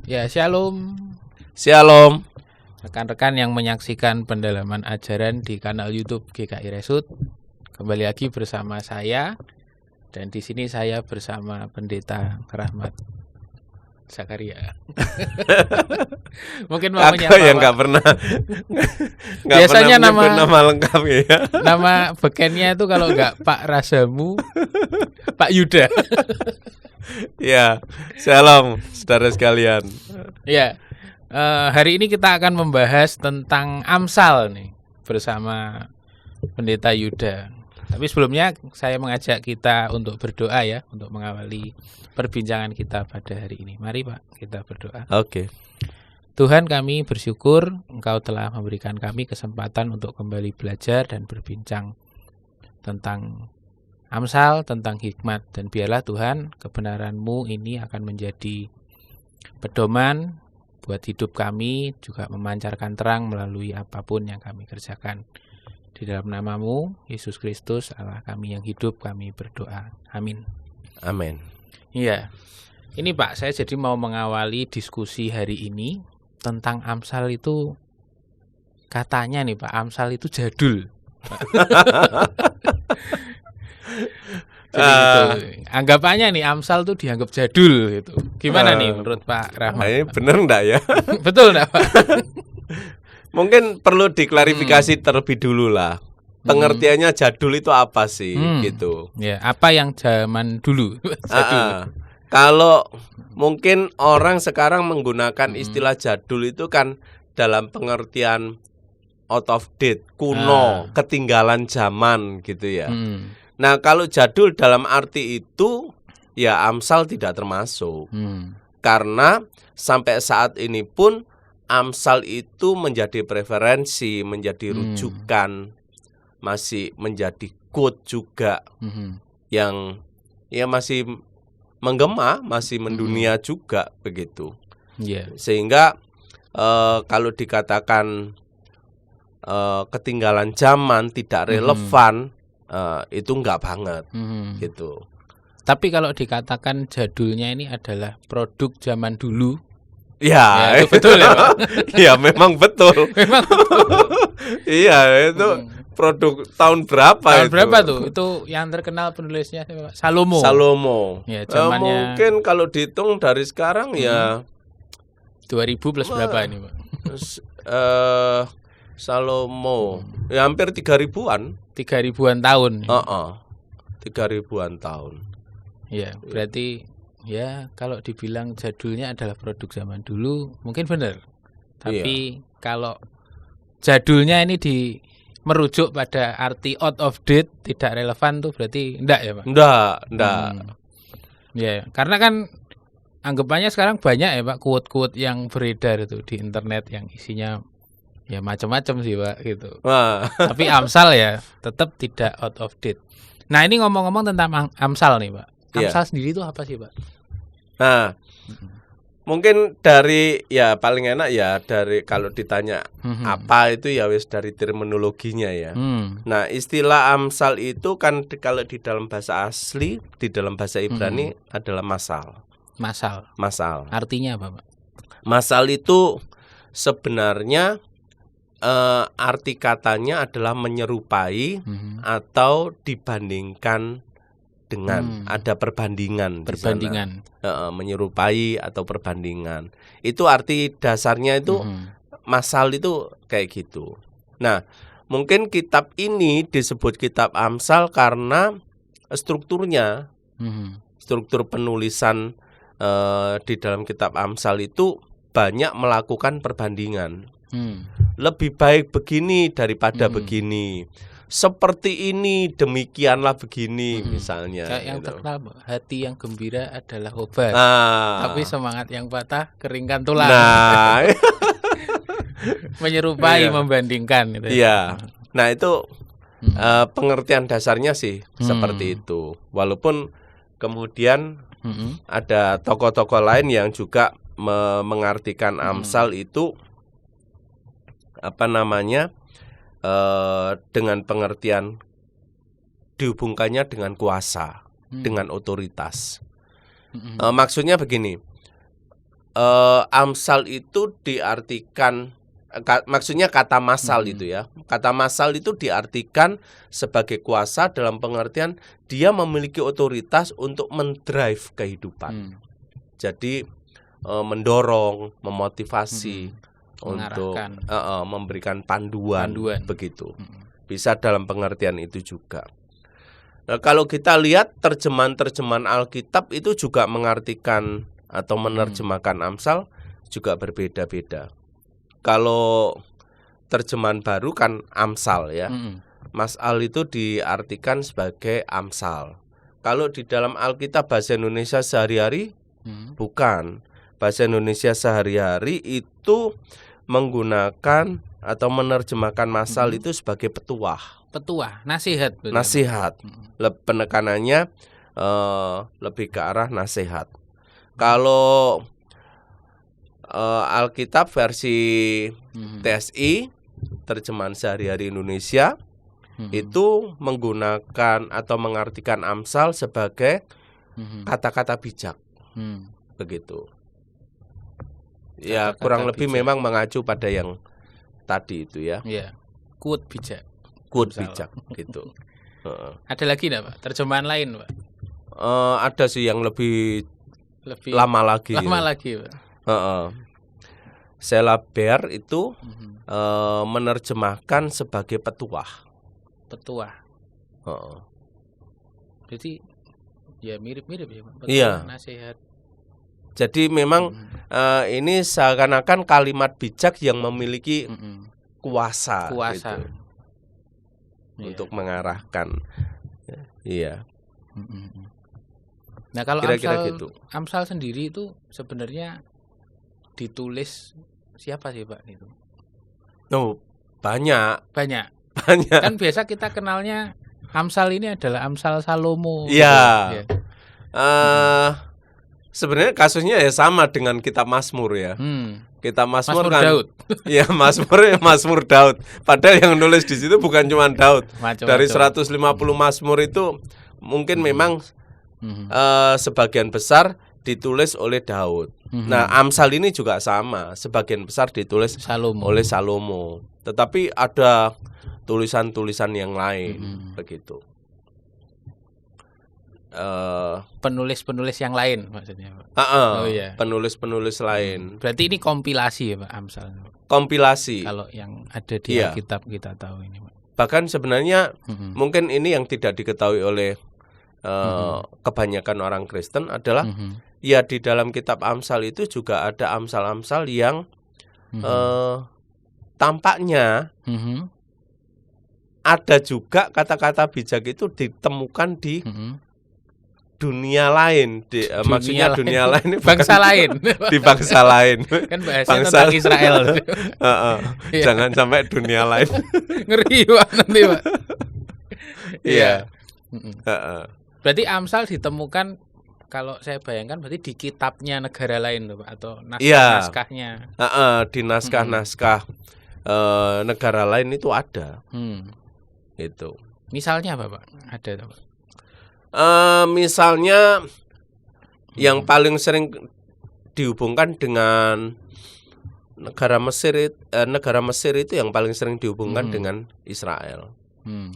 Ya, shalom Shalom. rekan-rekan yang menyaksikan pendalaman ajaran di kanal YouTube GKI Resut. Kembali lagi bersama saya, dan di sini saya bersama Pendeta Rahmat Zakaria. Mungkin mau Aku menyapa yang Pak. nggak Biasanya pernah menyebut nama lengkap ya. Nama bekennya itu kalau nggak Pak Rasamu, Pak Yuda. Ya, shalom saudara sekalian. Ya, hari ini kita akan membahas tentang Amsal nih bersama Pendeta Yuda. Tapi sebelumnya saya mengajak kita untuk berdoa ya, untuk mengawali perbincangan kita pada hari ini. Mari Pak, kita berdoa. Oke. Tuhan, kami bersyukur Engkau telah memberikan kami kesempatan untuk kembali belajar dan berbincang tentang Amsal, tentang hikmat. Dan biarlah Tuhan, kebenaran-Mu ini akan menjadi pedoman buat hidup kami, juga memancarkan terang melalui apapun yang kami kerjakan. Di dalam nama-Mu, Yesus Kristus, Allah kami yang hidup, kami berdoa. Amin. Amin. Iya, ini Pak, saya jadi mau mengawali diskusi hari ini tentang Amsal itu. Katanya nih Pak, Amsal itu jadul. Jadi gitu. Anggapannya nih Amsal tuh dianggap jadul gitu. Gimana nih menurut Pak Rahmat? Ini bener enggak ya? Betul enggak Pak? Mungkin perlu diklarifikasi terlebih dulu lah. Pengertiannya jadul itu apa sih gitu. Ya, apa yang zaman dulu? Jadul. Kalau mungkin orang sekarang menggunakan istilah jadul itu kan dalam pengertian out of date, kuno, ketinggalan zaman gitu ya. Nah, kalau jadul dalam arti itu ya Amsal tidak termasuk. Karena sampai saat ini pun Amsal itu menjadi preferensi, menjadi rujukan, masih menjadi quote juga yang ya masih menggema, masih mendunia juga begitu. Sehingga kalau dikatakan ketinggalan zaman, tidak relevan, itu enggak banget gitu. Tapi kalau dikatakan jadulnya ini adalah produk zaman dulu, ya itu betul ya Pak? Ya memang betul. Memang betul. Iya, itu produk tahun berapa Tahun itu? berapa tuh? Itu yang terkenal penulisnya Salomo. Zamannya. Ya, zamannya Mungkin kalau dihitung dari sekarang ya 2000 plus berapa ini Pak? Salomo ya hampir 3000-an. 3000-an tahun. 3000-an tahun. Ya, berarti ya kalau dibilang jadulnya adalah produk zaman dulu mungkin benar. Tapi kalau jadulnya ini merujuk pada arti out of date, tidak relevan tuh berarti enggak ya Pak? Enggak. Ya, karena kan anggapannya sekarang banyak ya Pak quote-quote yang beredar itu di internet yang isinya ya macam-macam sih Pak gitu. Tapi Amsal ya tetap tidak out of date. Nah, ini ngomong-ngomong tentang Amsal nih Pak. Amsal sendiri itu apa sih Pak? Nah, mungkin dari ya paling enak ya dari kalau ditanya apa itu ya wis dari terminologinya ya. Nah, istilah Amsal itu kan kalau di dalam bahasa asli, di dalam bahasa Ibrani adalah masal. Masal. Artinya apa Pak? Masal itu sebenarnya arti katanya adalah menyerupai atau dibandingkan dengan, ada perbandingan. Menyerupai atau perbandingan. Itu arti dasarnya itu masal itu kayak gitu. Nah, mungkin kitab ini disebut kitab Amsal karena strukturnya, struktur penulisan di dalam kitab Amsal itu banyak melakukan perbandingan. Lebih baik begini daripada begini. Seperti ini, demikianlah begini misalnya. Kayak yang terkenal, hati yang gembira adalah obat. Tapi semangat yang patah keringkan tulang. Nah, menyerupai, membandingkan gitu. Iya. Nah, itu pengertian dasarnya sih seperti itu. Walaupun kemudian ada tokoh-tokoh lain yang juga mengartikan Amsal itu dengan pengertian dihubungkannya dengan kuasa, dengan otoritas. Maksudnya begini, Amsal itu diartikan maksudnya kata masal itu ya. Kata masal itu diartikan sebagai kuasa dalam pengertian dia memiliki otoritas untuk mendrive kehidupan. Jadi mendorong, memotivasi untuk memberikan panduan. Begitu. Bisa dalam pengertian itu juga. Nah, kalau kita lihat terjemahan Alkitab itu juga mengartikan atau menerjemahkan Amsal juga berbeda-beda. Kalau terjemahan baru kan Amsal ya. Masal itu diartikan sebagai Amsal. Kalau di dalam Alkitab bahasa Indonesia sehari-hari bukan. Bahasa Indonesia sehari-hari itu menggunakan atau menerjemahkan masal itu sebagai petuah. Petuah, nasihat. Nasihat. Penekanannya lebih ke arah nasihat. Kalau Alkitab versi TSI, terjemahan sehari-hari Indonesia, itu menggunakan atau mengartikan Amsal sebagai kata-kata bijak. Begitu. Ya, kurang lebih bijak. Memang mengacu pada yang tadi itu ya. Iya. Quote bijak. Quote bijak gitu. Ada lagi enggak, Pak? Terjemahan lain, Pak? Ada sih yang lebih lama lagi. Lama lagi, Pak. Selaber itu menerjemahkan sebagai petuah. Petuah. Jadi ya mirip-mirip ya, Pak. Petuah, iya. Nasihat. Jadi memang ini seakan-akan kalimat bijak yang memiliki kuasa gitu, untuk mengarahkan. Iya. Nah, kalau kira-kira gitu. Amsal sendiri itu sebenarnya ditulis siapa sih, Pak, itu? Oh, banyak. Kan biasa kita kenalnya Amsal ini adalah Amsal Salomo. Iya. Gitu. Sebenarnya kasusnya ya sama dengan kitab Mazmur ya. Kitab Mazmur kan Daud. Ya, Mazmur Daud. Padahal yang nulis di situ bukan cuma Daud. Dari 150 Mazmur itu mungkin memang sebagian besar ditulis oleh Daud. Nah, Amsal ini juga sama, sebagian besar ditulis oleh Salomo. Tetapi ada tulisan-tulisan yang lain, begitu. Penulis-penulis yang lain maksudnya, Pak. Iya. Penulis-penulis lain. Berarti ini kompilasi ya, Pak, Amsal. Kompilasi. Kalau yang ada di Alkitab kita tahu ini, Pak. Bahkan sebenarnya mungkin ini yang tidak diketahui oleh kebanyakan orang Kristen adalah ya di dalam kitab Amsal itu juga ada Amsal-Amsal yang tampaknya ada juga kata-kata bijak itu ditemukan di dunia lain, maksudnya dunia lain bangsa lain, di bangsa lain. Kan bahasanya tentang Israel. Jangan sampai dunia lain. Ngeri, Pak, nanti, Pak. Iya. Berarti Amsal ditemukan, kalau saya bayangkan berarti di kitabnya negara lain, Pak, atau naskah-naskahnya. Di naskah-naskah negara lain itu ada. Itu. Misalnya apa, Pak? Ada, Pak? Misalnya yang paling sering dihubungkan dengan negara Mesir itu yang paling sering dihubungkan dengan Israel.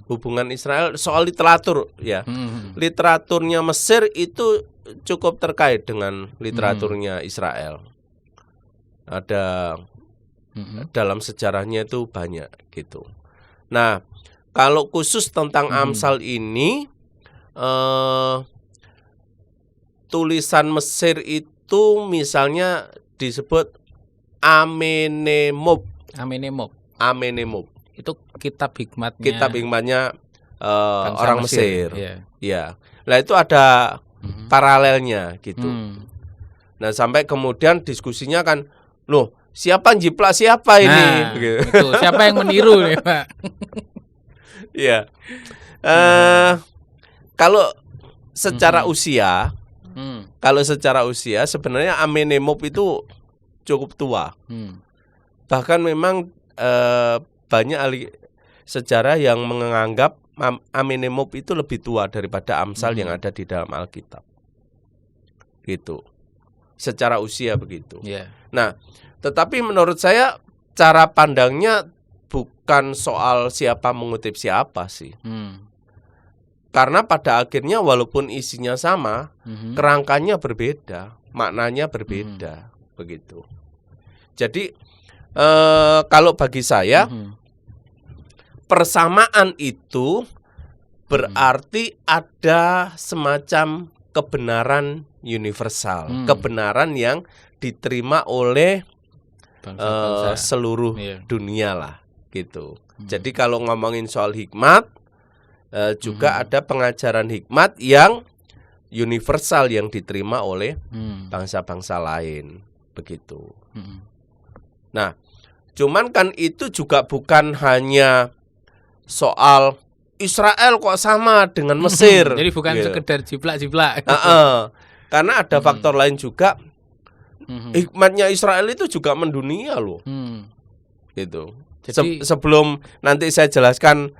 Hubungan Israel soal literatur ya. Literaturnya Mesir itu cukup terkait dengan literaturnya Israel. Ada dalam sejarahnya itu banyak gitu. Nah, kalau khusus tentang Amsal ini, tulisan Mesir itu misalnya disebut Amenemop. Itu kitab hikmatnya orang Mesir. Ya. Nah, itu ada paralelnya gitu. Nah, sampai kemudian diskusinya kan, loh, siapa jiplak siapa ini? Gitu. Siapa yang meniru nih, Pak? Iya. Kalau secara usia, sebenarnya Amenemop itu cukup tua. Bahkan memang banyak ahli sejarah yang menganggap Amenemop itu lebih tua daripada Amsal yang ada di dalam Alkitab. Gitu. secara usia begitu. Ya. Nah, tetapi menurut saya cara pandangnya bukan soal siapa mengutip siapa sih. Karena pada akhirnya walaupun isinya sama, kerangkanya berbeda, maknanya berbeda, begitu. Jadi kalau bagi saya persamaan itu berarti ada semacam kebenaran universal, kebenaran yang diterima oleh seluruh dunia lah, gitu. Jadi kalau ngomongin soal hikmat, juga ada pengajaran hikmat yang universal yang diterima oleh bangsa-bangsa lain, begitu. Nah, cuman kan itu juga bukan hanya soal Israel kok sama dengan Mesir. Jadi bukan sekedar jiplak-jiplak. Karena ada faktor lain juga. Hikmatnya Israel itu juga mendunia loh. Gitu. Jadi, sebelum nanti saya jelaskan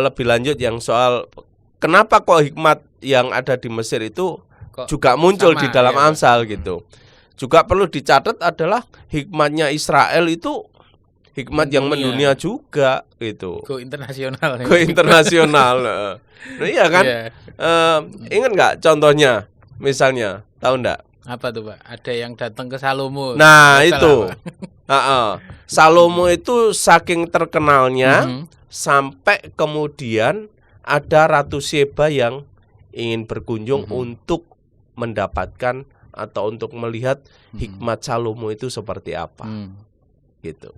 lebih lanjut yang soal kenapa kok hikmat yang ada di Mesir itu juga muncul di dalam Amsal gitu. Juga perlu dicatat adalah hikmatnya Israel itu hikmat yang mendunia juga gitu. Go internasional. Go internasional. Nah, iya kan? Ingat nggak contohnya? Misalnya, tahu nggak? Apa tuh Pak? Ada yang datang ke Salomo. Nah itu. Salomo itu saking terkenalnya sampai kemudian ada Ratu Sheba yang ingin berkunjung untuk mendapatkan atau untuk melihat hikmat Salomo itu seperti apa. Gitu.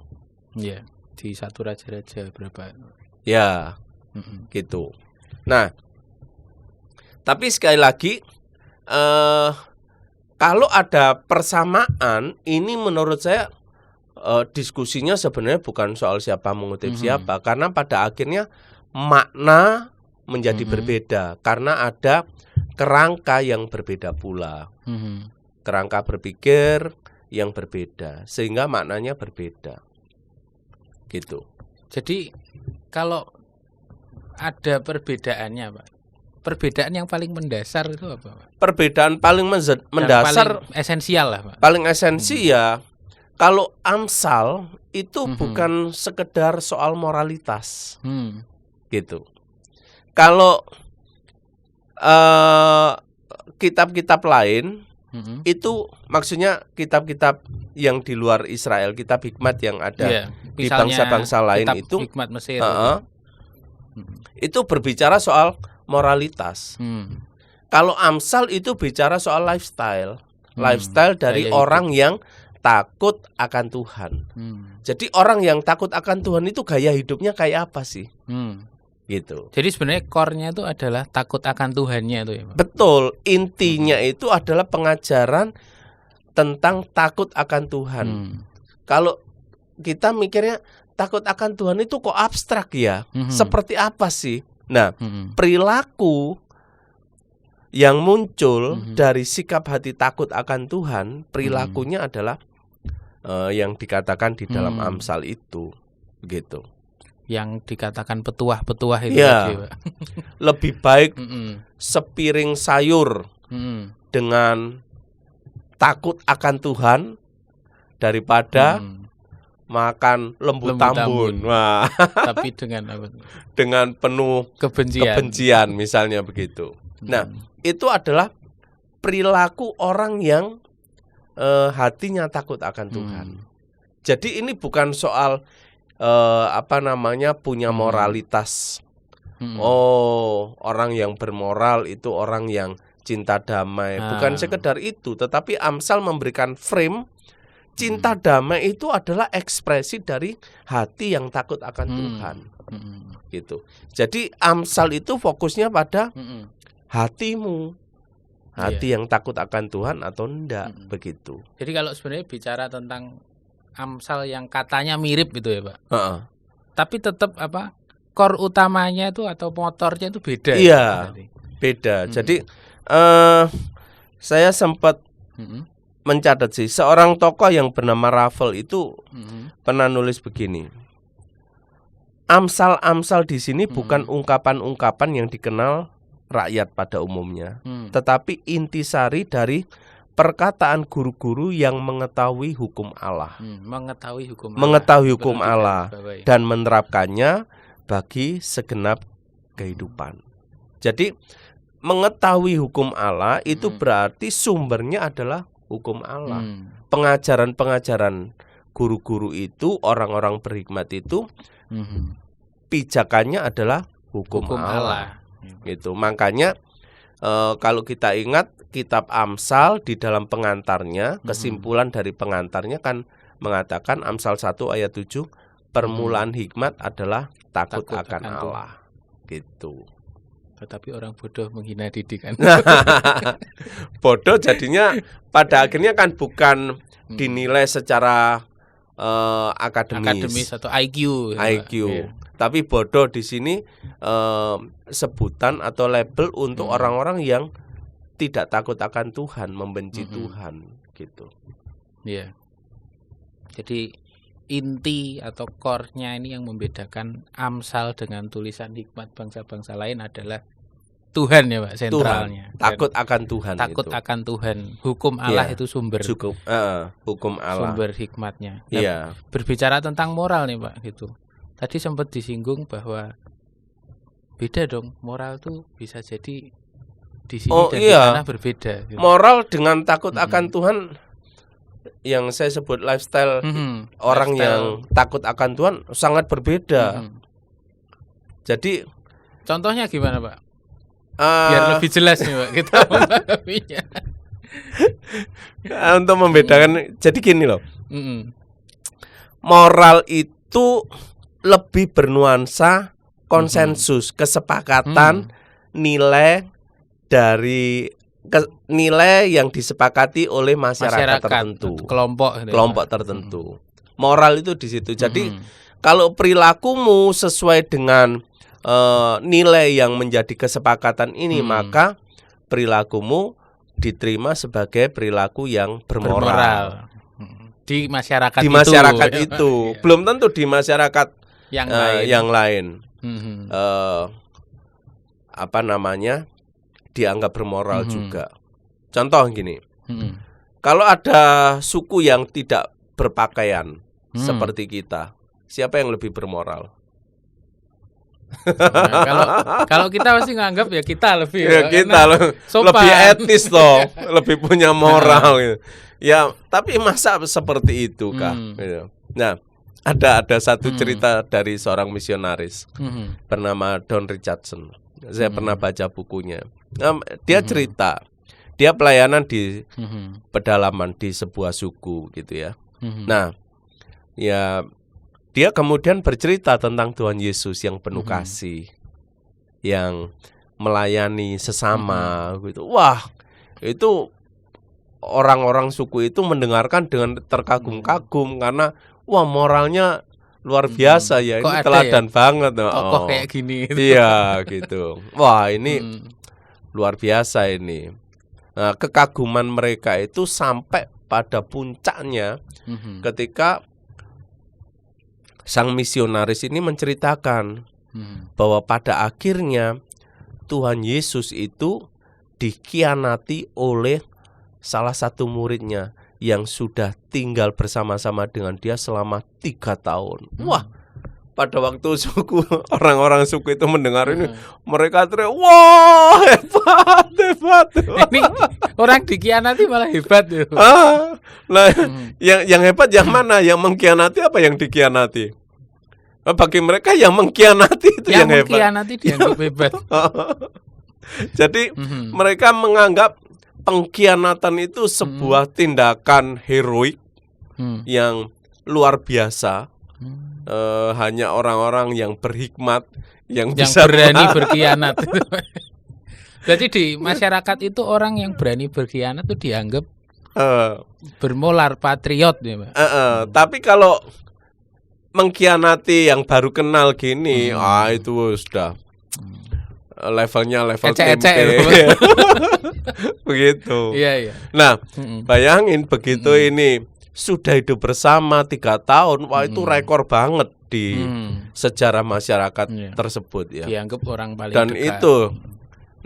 Iya, di satu raja-raja berapa? Ya, gitu. Nah, tapi sekali lagi, kalau ada persamaan, ini menurut saya diskusinya sebenarnya bukan soal siapa mengutip siapa, karena pada akhirnya makna menjadi berbeda, karena ada kerangka yang berbeda pula, kerangka berpikir yang berbeda, sehingga maknanya berbeda. Gitu. Jadi kalau ada perbedaannya, Pak, perbedaan yang paling mendasar itu apa, Pak? Perbedaan paling mendasar, paling esensial lah, Pak. Paling esensi ya, kalau Amsal itu bukan sekedar soal moralitas, gitu. Kalau kitab-kitab lain itu maksudnya kitab-kitab yang di luar Israel, kitab hikmat yang ada di bangsa-bangsa lain itu hikmat Mesir, itu berbicara soal moralitas. Kalau Amsal itu bicara soal lifestyle, lifestyle dari orang yang takut akan Tuhan. Jadi orang yang takut akan Tuhan itu gaya hidupnya kayak apa sih? Gitu. Jadi sebenarnya core-nya itu adalah takut akan Tuhannya itu ya, Pak? Betul, intinya itu adalah pengajaran tentang takut akan Tuhan. Kalau kita mikirnya takut akan Tuhan itu kok abstrak ya? Seperti apa sih? Nah, perilaku yang muncul dari sikap hati takut akan Tuhan, perilakunya adalah yang dikatakan di dalam Amsal itu, begitu. Yang dikatakan petuah-petuah itu ya, tadi, Pak. Lebih baik sepiring sayur dengan takut akan Tuhan daripada makan lembu tambun. Wah. Tapi dengan apa? Dengan penuh kebencian misalnya begitu. Nah, itu adalah perilaku orang yang hatinya takut akan Tuhan. Jadi ini bukan soal punya moralitas. Oh, orang yang bermoral itu orang yang cinta damai. Bukan sekedar itu, tetapi Amsal memberikan frame cinta damai itu adalah ekspresi dari hati yang takut akan Tuhan. Gitu. Jadi Amsal itu fokusnya pada hatimu. Hati yang takut akan Tuhan atau enggak, begitu. Jadi kalau sebenarnya bicara tentang Amsal yang katanya mirip gitu ya, Pak. Tapi tetap core utamanya itu atau motornya itu beda. Iya, beda. Jadi saya sempat mencatat sih, seorang tokoh yang bernama Ravel itu pernah nulis begini. Amsal-amsal di sini bukan ungkapan-ungkapan yang dikenal rakyat pada umumnya, tetapi intisari dari perkataan guru-guru yang mengetahui hukum Allah. Mengetahui hukum Mengetahui hukum Allah Allah dan menerapkannya bagi segenap kehidupan. Jadi mengetahui hukum Allah itu berarti sumbernya adalah hukum Allah. Pengajaran-pengajaran guru-guru itu, orang-orang berhikmat itu, pijakannya adalah hukum Allah. Gitu. Makanya kalau kita ingat kitab Amsal di dalam pengantarnya, kesimpulan dari pengantarnya kan mengatakan Amsal 1 ayat 7, permulaan hikmat adalah takut akan Allah. Gitu. Tetapi orang bodoh menghina didikan. Bodoh jadinya pada akhirnya kan bukan dinilai secara akademis atau IQ. Ya. Tapi bodoh di sini sebutan atau label untuk orang-orang yang tidak takut akan Tuhan, membenci Tuhan, gitu. Iya. Jadi inti atau core-nya ini yang membedakan Amsal dengan tulisan hikmat bangsa-bangsa lain adalah Tuhan ya Pak, sentralnya. Tuhan. Takut akan Tuhan. Takut itu. akan Tuhan. Hukum Allah itu sumber. Hukum Allah. Sumber hikmatnya. Iya. Berbicara tentang moral nih Pak, gitu. Tadi sempat disinggung bahwa beda dong, moral tuh bisa jadi di sini dan di sana berbeda. Gitu. Moral dengan takut akan Tuhan, yang saya sebut lifestyle orang yang takut akan Tuhan sangat berbeda. Jadi contohnya gimana Pak? Biar lebih jelas nih Pak kita memahaminya. Untuk membedakan, jadi gini loh. Moral itu lebih bernuansa konsensus, kesepakatan, nilai dari nilai yang disepakati oleh masyarakat tertentu, kelompok tertentu. Moral itu di situ. Jadi kalau perilakumu sesuai dengan nilai yang menjadi kesepakatan ini, maka perilakumu diterima sebagai perilaku yang bermoral. Di masyarakat itu. Belum tentu di masyarakat yang lain. Dianggap bermoral juga. Contoh gini, kalau ada suku yang tidak berpakaian seperti kita, siapa yang lebih bermoral? Nah, kalau kita pasti nganggap ya kita lebih lebih etis loh, lebih punya moral gitu. Ya, tapi masa seperti itu kah? Gitu. Nah, ada satu cerita dari seorang misionaris bernama Don Richardson. Saya pernah baca bukunya. Dia cerita, dia pelayanan di pedalaman di sebuah suku gitu ya. Nah, ya dia kemudian bercerita tentang Tuhan Yesus yang penuh kasih, yang melayani sesama gitu. Wah, itu orang-orang suku itu mendengarkan dengan terkagum-kagum karena wah moralnya luar biasa ya. Ini teladan banget. Tokoh kayak gini. Iya gitu. Wah ini luar biasa ini. Nah, kekaguman mereka itu sampai pada puncaknya ketika sang misionaris ini menceritakan bahwa pada akhirnya Tuhan Yesus itu dikhianati oleh salah satu muridnya yang sudah tinggal bersama-sama dengan dia selama 3 tahun. Wah, pada waktu orang-orang suku itu mendengar ini, mereka teriak, wah hebat. Ini orang dikhianati malah hebat ya. Nah, yang hebat yang mana? Yang mengkhianati apa yang dikhianati? Bagi mereka yang mengkhianati itu yang hebat. Yang mengkhianati dianggap hebat. Jadi mereka menganggap pengkhianatan itu sebuah tindakan heroik yang luar biasa. Hanya orang-orang yang berhikmat yang bisa berani berkhianat. Jadi di masyarakat itu orang yang berani berkhianat itu dianggap bermoral, patriot ya, Pak. Tapi kalau mengkhianati yang baru kenal gini, itu sudah levelnya level tempe. Begitu. Iya. Nah, bayangin begitu ini sudah hidup bersama 3 tahun, wah itu rekor banget di sejarah masyarakat tersebut ya. Dianggap orang paling dan dekat. Itu,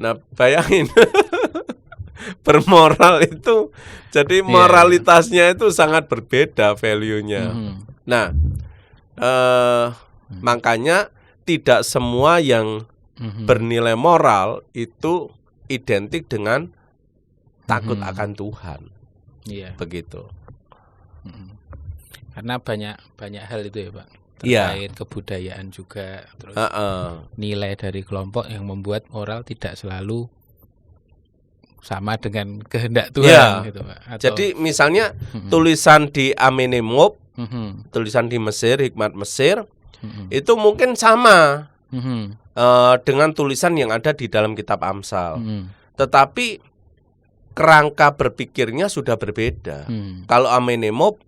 nah bayangin bermoral itu, jadi moralitasnya itu sangat berbeda value-nya. Nah, makanya tidak semua yang bernilai moral itu identik dengan takut akan Tuhan. Begitu. Karena banyak hal itu ya Pak. Terkait kebudayaan juga, terus nilai dari kelompok yang membuat moral tidak selalu sama dengan kehendak Tuhan gitu Pak. Jadi misalnya tulisan di Amenemop, tulisan di Mesir, Hikmat Mesir, itu mungkin sama dengan tulisan yang ada di dalam kitab Amsal. Tetapi kerangka berpikirnya sudah berbeda. Kalau Amenemop,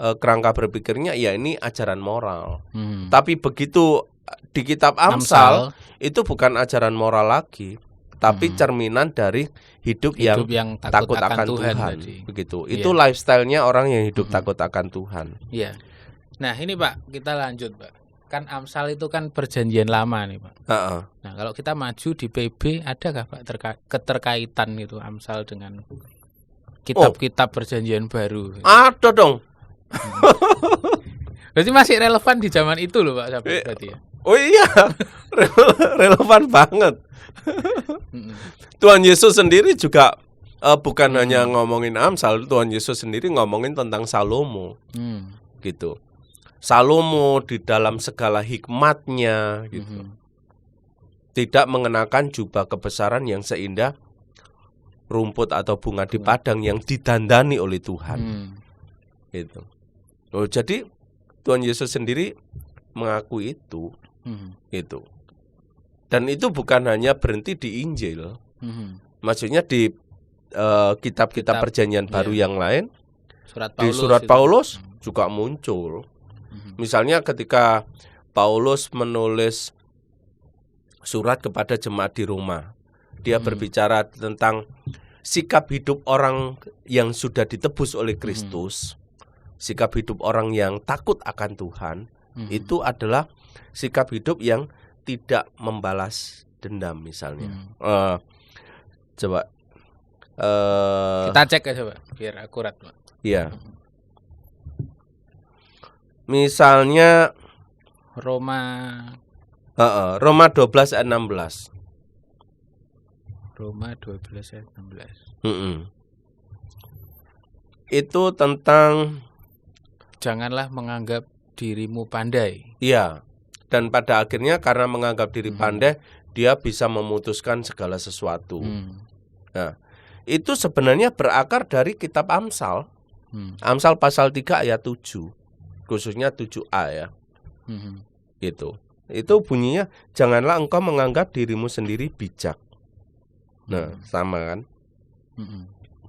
kerangka berpikirnya ya ini ajaran moral. Tapi begitu di kitab Amsal itu bukan ajaran moral lagi, tapi cerminan dari hidup yang takut akan Tuhan. Begitu. Itu lifestyle-nya orang yang hidup takut akan Tuhan. Nah, ini Pak, kita lanjut Pak. Kan Amsal itu kan perjanjian lama nih Pak. Nah, kalau kita maju di PB, adakah Pak keterkaitan itu Amsal dengan kitab-kitab perjanjian baru? Ada dong. Berarti masih relevan di zaman itu loh Pak, berarti ya? Oh iya, relevan banget. Tuhan Yesus sendiri juga bukan hanya ngomongin Amsal, Tuhan Yesus sendiri ngomongin tentang Salomo, gitu. Salomo di dalam segala hikmatnya, gitu. Tidak mengenakan jubah kebesaran yang seindah rumput atau bunga di padang yang didandani oleh Tuhan, gitu. Oh, jadi Tuhan Yesus sendiri mengakui itu, gitu. Dan itu bukan hanya berhenti di Injil, maksudnya di kitab-kitab perjanjian baru yang lain, di surat Paulus juga muncul. Misalnya ketika Paulus menulis surat kepada jemaat di Roma, dia berbicara tentang sikap hidup orang yang sudah ditebus oleh Kristus, sikap hidup orang yang takut akan Tuhan, itu adalah sikap hidup yang tidak membalas dendam misalnya. Coba kita cek aja Pak, biar akurat Pak. Iya. Misalnya Roma 12 ayat 16. Roma 12 ayat 16. Itu tentang janganlah menganggap dirimu pandai. Iya. Dan pada akhirnya karena menganggap diri pandai, dia bisa memutuskan segala sesuatu. Nah, itu sebenarnya berakar dari kitab Amsal. Amsal pasal 3 ayat 7. Khususnya 7a ya. Gitu. Itu bunyinya, janganlah engkau menganggap dirimu sendiri bijak. Nah, sama kan?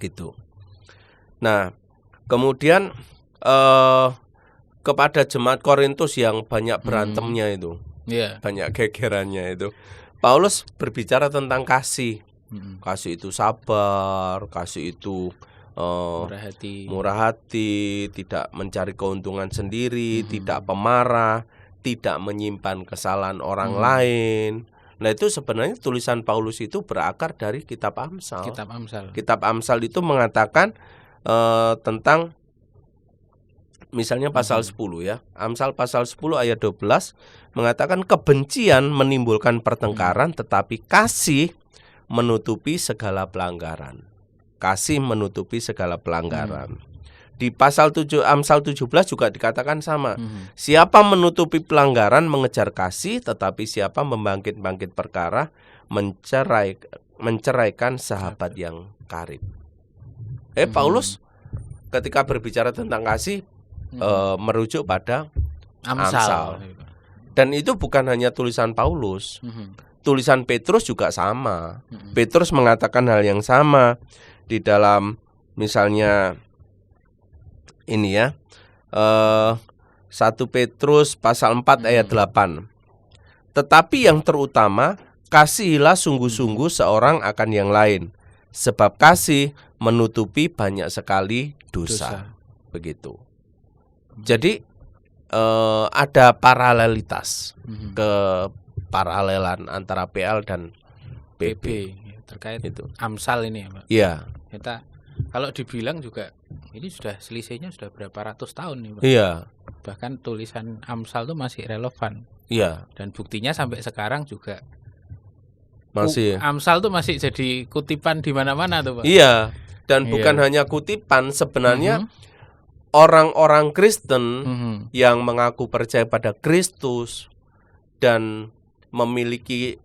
Gitu. Nah, kemudian kepada jemaat Korintus yang banyak berantemnya itu, banyak gegerannya itu, Paulus berbicara tentang kasih. Kasih itu sabar, kasih itu murah hati, tidak mencari keuntungan sendiri, tidak pemarah, tidak menyimpan kesalahan orang lain. Nah, itu sebenarnya tulisan Paulus itu berakar dari kitab Amsal. Kitab Amsal itu mengatakan tentang misalnya pasal 10 ya. Amsal pasal 10 ayat 12 mengatakan kebencian menimbulkan pertengkaran, tetapi kasih menutupi segala pelanggaran. Kasih menutupi segala pelanggaran. Di pasal 7 Amsal 17 juga dikatakan sama. Siapa menutupi pelanggaran mengejar kasih, tetapi siapa membangkit-bangkit perkara menceraikan sahabat yang karib. Paulus ketika berbicara tentang kasih merujuk pada Amsal. Dan itu bukan hanya tulisan Paulus. Tulisan Petrus juga sama. Petrus mengatakan hal yang sama di dalam misalnya ini ya, 1 Petrus pasal 4 ayat 8. Tetapi yang terutama, kasihilah sungguh-sungguh seorang akan yang lain, sebab kasih menutupi banyak sekali dosa. Begitu. Jadi ada paralelitas, keparalelan antara PL dan PB. terkait Itu. Amsal ini ya Pak. Iya. Kita kalau dibilang juga ini sudah selisihnya sudah berapa ratus tahun nih Pak. Iya. Bahkan tulisan Amsal itu masih relevan. Iya. Dan buktinya sampai sekarang juga Masih. Amsal tuh masih jadi kutipan di mana-mana tuh Pak. Iya. Dan bukan Iya. hanya kutipan, sebenarnya orang-orang Kristen yang mengaku percaya pada Kristus dan memiliki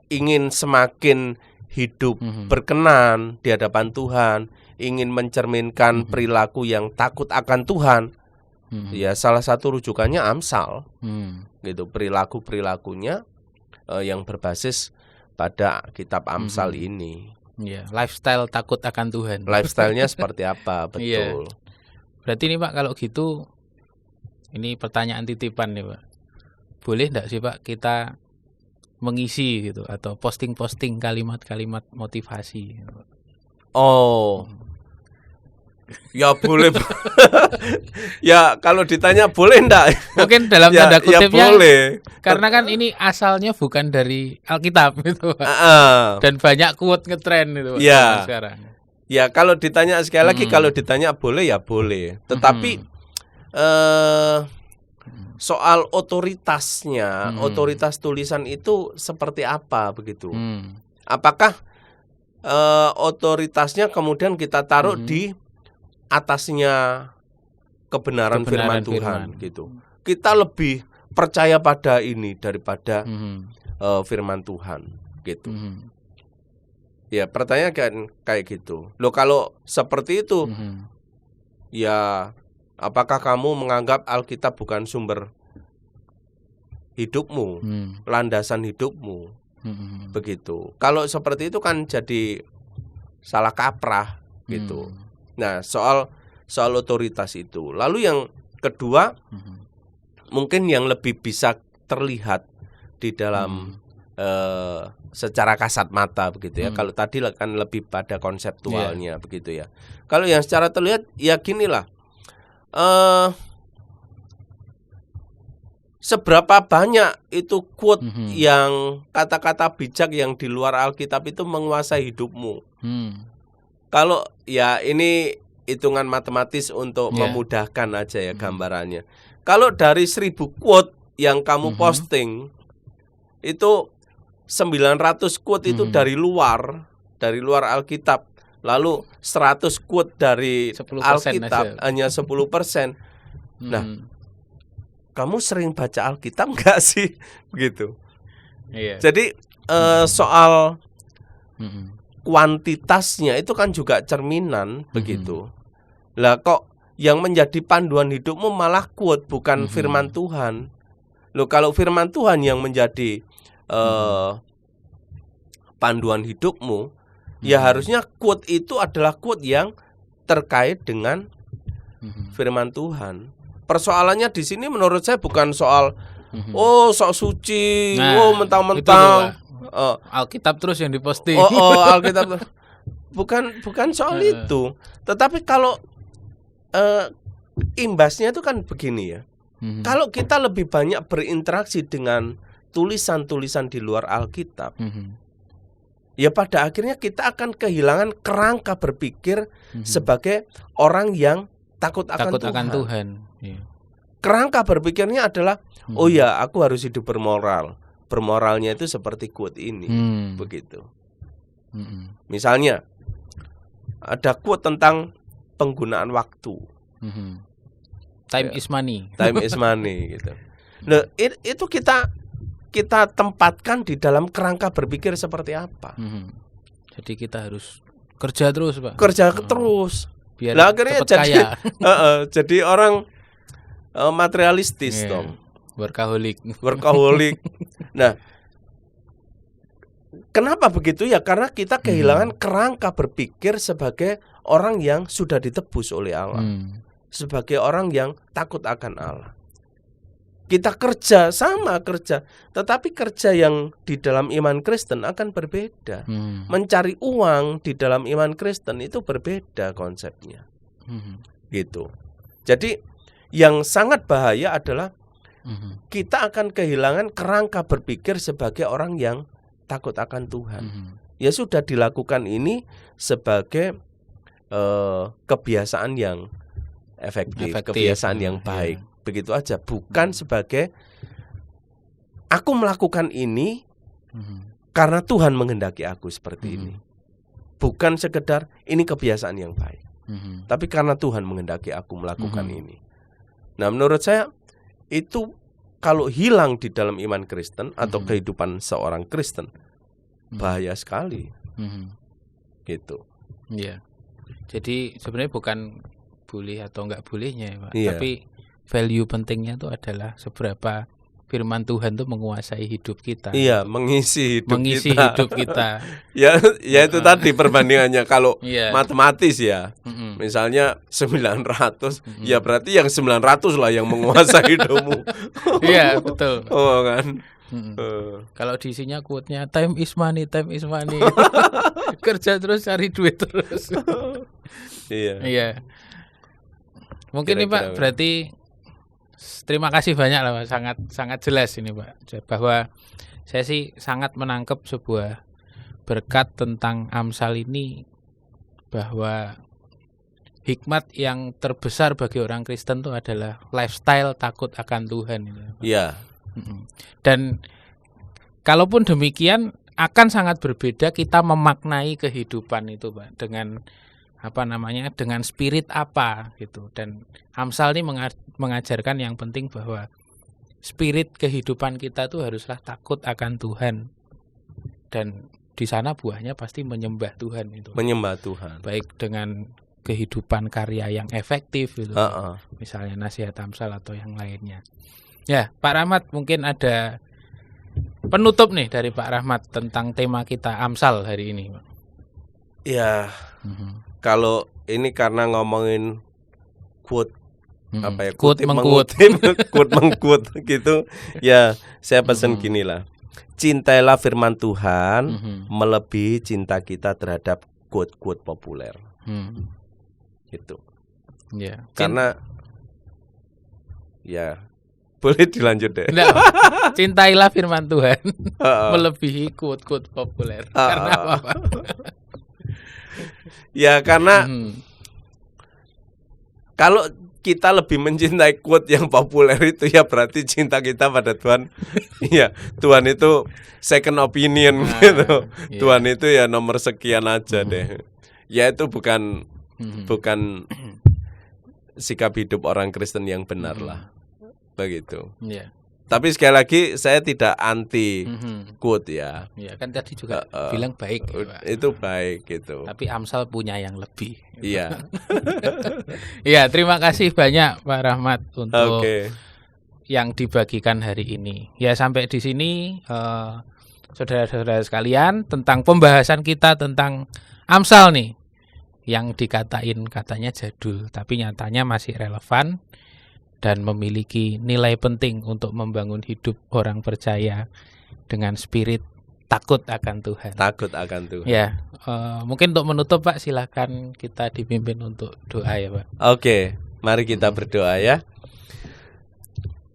ingin semakin hidup berkenan di hadapan Tuhan, ingin mencerminkan perilaku yang takut akan Tuhan. Ya, salah satu rujukannya Amsal. Gitu, perilakunya yang berbasis pada kitab Amsal ini. Iya, lifestyle takut akan Tuhan. Lifestyle-nya seperti apa? Betul. Iya. Berarti nih Pak, kalau gitu ini pertanyaan titipan nih Pak. Boleh enggak sih Pak kita mengisi gitu atau posting-posting kalimat-kalimat motivasi gitu, Pak? Oh. Ya boleh. Ya kalau ditanya boleh enggak? Mungkin dalam Ya, tanda kutipnya boleh. karena kan ini asalnya bukan dari Alkitab gitu Pak. Dan banyak quote ngetren itu Pak, Ya. zaman sekarang. Ya kalau ditanya sekali lagi, kalau ditanya boleh ya boleh. Tetapi soal otoritasnya, otoritas tulisan itu seperti apa begitu? Apakah otoritasnya kemudian kita taruh di atasnya kebenaran firman Tuhan gitu? Kita lebih percaya pada ini daripada firman Tuhan gitu. Ya pertanyaan kan kayak gitu. Loh kalau seperti itu, ya apakah kamu menganggap Alkitab bukan sumber hidupmu, landasan hidupmu, begitu. Kalau seperti itu kan jadi salah kaprah gitu. Nah soal otoritas itu. Lalu yang kedua, mungkin yang lebih bisa terlihat di dalam secara kasat mata begitu ya. Kalau tadi kan lebih pada konseptualnya begitu ya. Kalau yang secara terlihat ya ginilah, seberapa banyak itu quote yang kata-kata bijak yang di luar Alkitab itu menguasai hidupmu. Kalau ya ini hitungan matematis untuk memudahkan aja ya gambarannya. Kalau dari 1000 quote yang kamu posting itu 900 quote itu dari luar Alkitab. Lalu 100 quote dari 10% Alkitab aja. hanya 10%. Nah, kamu sering baca Alkitab enggak sih? Begitu. Iya. Jadi soal kuantitasnya itu kan juga cerminan begitu. Lah kok yang menjadi panduan hidupmu malah quote bukan firman Tuhan. Loh kalau firman Tuhan yang menjadi panduan hidupmu, ya harusnya quote itu adalah quote yang terkait dengan firman Tuhan. Persoalannya di sini menurut saya bukan soal sok suci, mentang-mentang Alkitab terus yang diposting. Alkitab. Bukan soal itu. Tetapi kalau imbasnya itu kan begini ya. Kalau kita lebih banyak berinteraksi dengan tulisan-tulisan di luar Alkitab, ya pada akhirnya kita akan kehilangan kerangka berpikir sebagai orang yang takut akan Tuhan. Iya. Kerangka berpikirnya adalah oh ya aku harus hidup bermoral. Bermoralnya itu seperti quote ini, begitu. Misalnya ada quote tentang penggunaan waktu. Time is money. Time is money gitu. Nah, itu kita tempatkan di dalam kerangka berpikir seperti apa? Jadi kita harus kerja terus, Pak. Kerja terus. Biar Lah akhirnya cepet kaya. jadi orang materialistis dong. Workaholic. Nah, kenapa begitu ya? Karena kita kehilangan kerangka berpikir sebagai orang yang sudah ditebus oleh Allah. Sebagai orang yang takut akan Allah. Kita kerja, tetapi kerja yang di dalam iman Kristen akan berbeda. Mencari uang di dalam iman Kristen itu berbeda konsepnya. Gitu. Jadi yang sangat bahaya adalah kita akan kehilangan kerangka berpikir sebagai orang yang takut akan Tuhan. ya sudah dilakukan ini sebagai kebiasaan yang efektif, kebiasaan yang baik. Begitu aja, bukan sebagai aku melakukan ini karena Tuhan menghendaki aku seperti ini. Bukan sekedar ini kebiasaan yang baik, tapi karena Tuhan menghendaki aku melakukan ini. Nah, menurut saya itu kalau hilang di dalam iman Kristen atau kehidupan seorang Kristen, bahaya sekali. Gitu. Iya. Jadi sebenarnya bukan boleh atau enggak bolehnya ya, Pak. Iya. Tapi value pentingnya itu adalah seberapa firman Tuhan itu menguasai hidup kita. Iya, mengisi hidup kita. Ya itu tadi perbandingannya kalau Iya. matematis ya. Misalnya 900, ya berarti yang 900 lah yang menguasai hidupmu. Iya, betul. Oh kan. Kalau diisinya quote-nya time is money. Kerja terus cari duit terus. Iya. Mungkin nih Pak, berarti terima kasih banyak lah Pak. Sangat jelas ini Pak, bahwa saya sih sangat menangkap sebuah berkat tentang Amsal ini, bahwa hikmat yang terbesar bagi orang Kristen itu adalah lifestyle takut akan Tuhan. Iya. Dan kalaupun demikian akan sangat berbeda kita memaknai kehidupan itu Pak, dengan dengan spirit apa gitu. Dan Amsal ini mengajarkan yang penting bahwa spirit kehidupan kita itu haruslah takut akan Tuhan. Dan di sana buahnya pasti menyembah Tuhan itu. Menyembah Tuhan. Baik dengan kehidupan karya yang efektif gitu. Misalnya nasihat Amsal atau yang lainnya. Ya, Pak Rahmat, mungkin ada penutup nih dari Pak Rahmat tentang tema kita Amsal hari ini, Pak. Ya. Kalau ini karena ngomongin quote quote mengquote gitu, ya saya pesan gini lah. Cintailah firman Tuhan melebihi cinta kita terhadap quote-quote populer. Gitu. Ya. Karena ya boleh dilanjut deh. Nah, cintailah firman Tuhan melebihi quote-quote populer. Karena apa? Ya karena kalau kita lebih mencintai quote yang populer itu, ya berarti cinta kita pada Tuhan. Ya, Tuhan itu second opinion gitu. Yeah. Tuhan itu ya nomor sekian aja deh. Ya itu bukan sikap hidup orang Kristen yang benar lah. Begitu. Yeah. Tapi sekali lagi saya tidak anti quote ya. Ya kan tadi juga bilang baik. Itu baik gitu. Tapi Amsal punya yang lebih. Iya. Iya, terima kasih banyak Pak Rahmat untuk yang dibagikan hari ini. Ya sampai di sini saudara-saudara sekalian, tentang pembahasan kita tentang Amsal nih, yang katanya jadul, tapi nyatanya masih relevan dan memiliki nilai penting untuk membangun hidup orang percaya dengan spirit takut akan Tuhan. Takut akan Tuhan. Ya, mungkin untuk menutup Pak, silakan kita dipimpin untuk doa ya Pak. Oke, mari kita berdoa ya.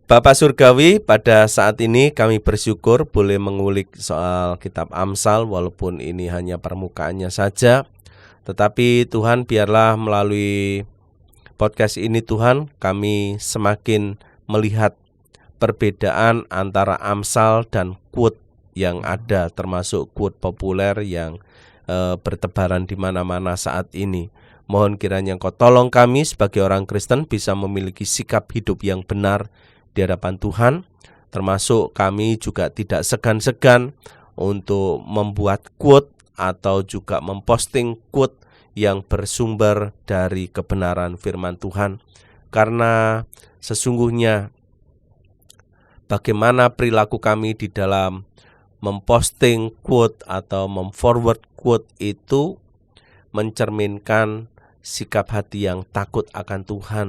Bapak Surgawi, pada saat ini kami bersyukur boleh mengulik soal kitab Amsal, walaupun ini hanya permukaannya saja. Tetapi Tuhan, biarlah melalui podcast ini Tuhan, kami semakin melihat perbedaan antara Amsal dan quote yang ada, termasuk quote populer yang bertebaran di mana-mana saat ini. Mohon kiranya Engkau tolong kami sebagai orang Kristen bisa memiliki sikap hidup yang benar di hadapan Tuhan, termasuk kami juga tidak segan-segan untuk membuat quote atau juga memposting quote yang bersumber dari kebenaran firman Tuhan. Karena sesungguhnya bagaimana perilaku kami di dalam memposting quote atau memforward quote itu mencerminkan sikap hati yang takut akan Tuhan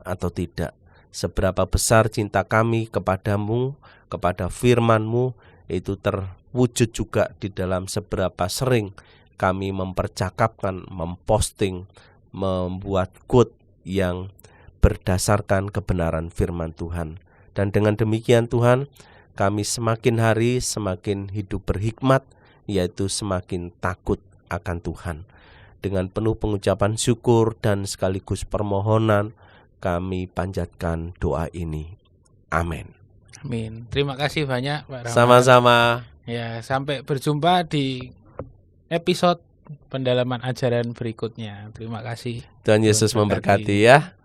atau tidak. Seberapa besar cinta kami kepadamu, kepada firman-Mu, itu terwujud juga di dalam seberapa sering kami mempercakapkan, memposting, membuat quote yang berdasarkan kebenaran firman Tuhan. Dan dengan demikian Tuhan, kami semakin hari semakin hidup berhikmat, yaitu semakin takut akan Tuhan. Dengan penuh pengucapan syukur dan sekaligus permohonan, kami panjatkan doa ini. Amin. Amin. Terima kasih banyak Pak Rahmat. Sama-sama. Ya, sampai berjumpa di episode pendalaman ajaran berikutnya. Terima kasih. Tuhan Yesus memberkati ya.